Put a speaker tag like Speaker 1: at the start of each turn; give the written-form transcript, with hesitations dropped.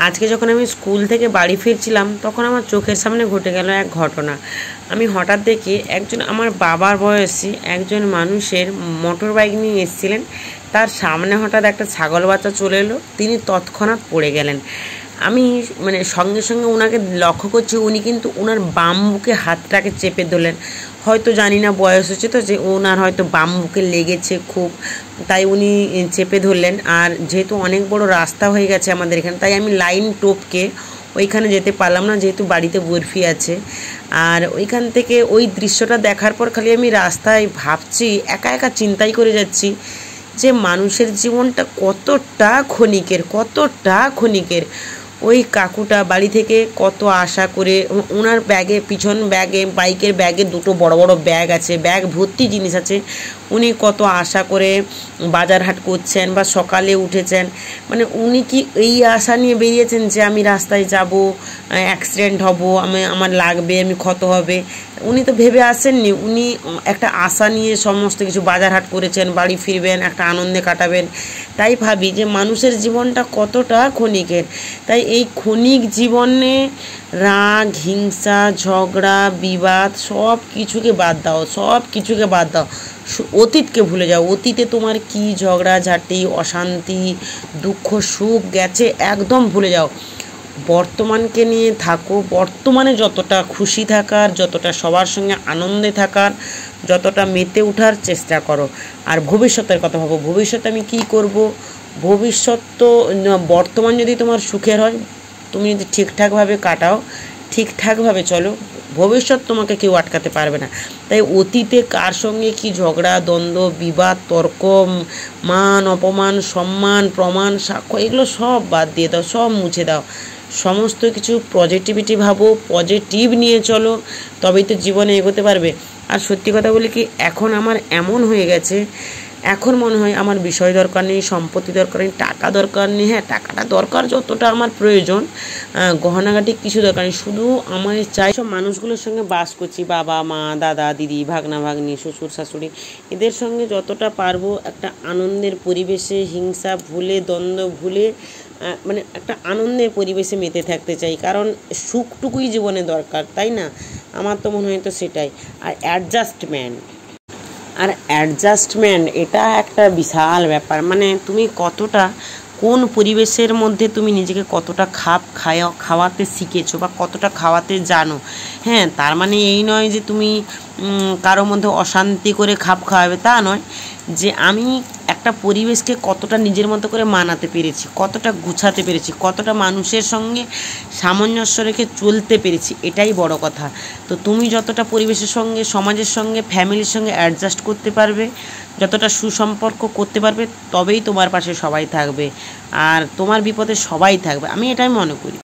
Speaker 1: আজকে যখন আমি স্কুল থেকে বাড়ি ফিরছিলাম তখন আমার চোখের সামনে ঘটে গেল এক ঘটনা। আমি হঠাৎ দেখি একজন আমার বাবার বয়সী একজন মানুষের মোটর বাইক নিয়ে এসেছিলেন, তার সামনে হঠাৎ একটা ছাগল বাচ্চা চলে এলো, তিনি তৎক্ষণাৎ পড়ে গেলেন। আমি সঙ্গে সঙ্গে ওনাকে লক্ষ্য করছি, উনি কিন্তু ওনার বাম বুকে হাতটাকে চেপে ধরলেন। হয়তো জানি না, বয়স হচ্ছে তো, যে ওনার হয়তো বাম বুকে লেগেছে খুব, তাই উনি চেপে ধরলেন। আর যেহেতু অনেক বড় রাস্তা হয়ে গেছে আমাদের এখানে, তাই আমি লাইন টপকে ওইখানে যেতে পারলাম না, যেহেতু বাড়িতে বরফি আছে। আর ওইখান থেকে ওই দৃশ্যটা দেখার পর খালি আমি রাস্তায় ভাবছি, একা একা চিন্তাই করে যাচ্ছি যে মানুষের জীবনটা কতটা ক্ষণিকের। ওই কাকুটা বাড়ি থেকে কত আশা করে, ওনার ব্যাগে, পিছন ব্যাগে, বাইকের ব্যাগে দুটো বড় বড় ব্যাগ আছে, ব্যাগ ভর্তি জিনিস আছে। উনি কত আশা করে বাজার হাট করছেন বা সকালে উঠেছেন, উনি কি এই আশা নিয়ে বেরিয়েছেন যে আমি রাস্তায় যাব, অ্যাক্সিডেন্ট হব, আমার লাগবে, আমি ক্ষত হবে? উনি তো ভেবে আসেননি। উনি একটা আশা নিয়ে সমস্ত কিছু বাজার হাট করেছেন, বাড়ি ফিরবেন, একটা আনন্দে কাটাবেন। তাই ভাবি যে মানুষের জীবনটা কতটা ক্ষণিকের। তাই এই ক্ষণিক জীবনে রাগ, হিংসা, ঝগড়া, বিবাদ সব কিছুকে বাদ দাও, অতীতকে ভুলে যাও। অতীতে তোমার কি ঝগড়াঝাটি, অশান্তি, দুঃখ, সুখ গেছে, একদম ভুলে যাও। বর্তমানকে নিয়ে থাকো, বর্তমানে যতটা খুশি থাকার, যতটা সবার সঙ্গে আনন্দে থাকার, যতটা মেতে ওঠার চেষ্টা করো। আর ভবিষ্যতের কথা ভাবো, ভবিষ্যতে আমি কি করব। ভবিষ্যৎ তো, বর্তমান যদি তোমার সুখের হয়, তুমি যদি ঠিকঠাকভাবে কাটাও, ঠিকঠাকভাবে চলো, ভবিষ্যৎ তোমাকে কেউ আটকাতে পারবে না। তাই অতীতে কার সঙ্গে কি ঝগড়া, দ্বন্দ্ব, বিবাদ, তর্ক, মান অপমান, সম্মান, প্রমাণ, সাক্ষ্য, এগুলো সব বাদ দিয়ে দাও, সব মুছে দাও। সমস্ত কিছু পজিটিভিটি ভাবো, পজিটিভ নিয়ে চলো, তবেই তো জীবনে এগোতে পারবে। আর সত্যি কথা বলি কি, এখন আমার এমন হয়ে গেছে, এখন মনে হয় আমার বিষয় দরকার নেই, সম্পত্তি দরকার নেই, টাকা দরকার নেই। হ্যাঁ, টাকাটা দরকার, যতটা আমার প্রয়োজন, গহনাগাটি কিছু দরকার নেই। শুধু আমার চাই সব মানুষগুলোর সঙ্গে বাস করছি, বাবা মা, দাদা দিদি, ভাগনা ভাগ্নি, শ্বশুর শাশুড়ি, এদের সঙ্গে যতটা পারবো একটা আনন্দের পরিবেশে, হিংসা ভুলে, দ্বন্দ্ব ভুলে, একটা আনন্দের পরিবেশে মেতে থাকতে চাই। কারণ সুখটুকুই জীবনে দরকার, তাই না? আমার তো মনে হয় তো সেটাই। আর অ্যাডজাস্টমেন্ট এটা একটা বিশাল ব্যাপার। তুমি কতটা, কোন পরিবেশের মধ্যে তুমি নিজেকে কতটা খাওয়াতে শিখেছো বা কতটা খাওয়াতে জানো। হ্যাঁ, তার মানে এই নয় যে তুমি কারো মধ্যে অশান্তি করে খাওয়াবে, তা নয়। যে আমি একটা পরিবেশকে কতটা নিজের মতো করে মানাতে পেরেছি, কতটা গুছাতে পেরেছি, কতটা মানুষের সঙ্গে সামঞ্জস্য রেখে চলতে পেরেছি, এটাই বড় কথা। তো তুমি যতটা পরিবেশের সঙ্গে, সমাজের সঙ্গে, ফ্যামিলির সঙ্গে অ্যাডজাস্ট করতে পারবে, যতটা সুসম্পর্ক করতে পারবে, তবেই তোমার পাশে সবাই থাকবে আর তোমার বিপদে সবাই থাকবে, আমি এটাই মনে করি।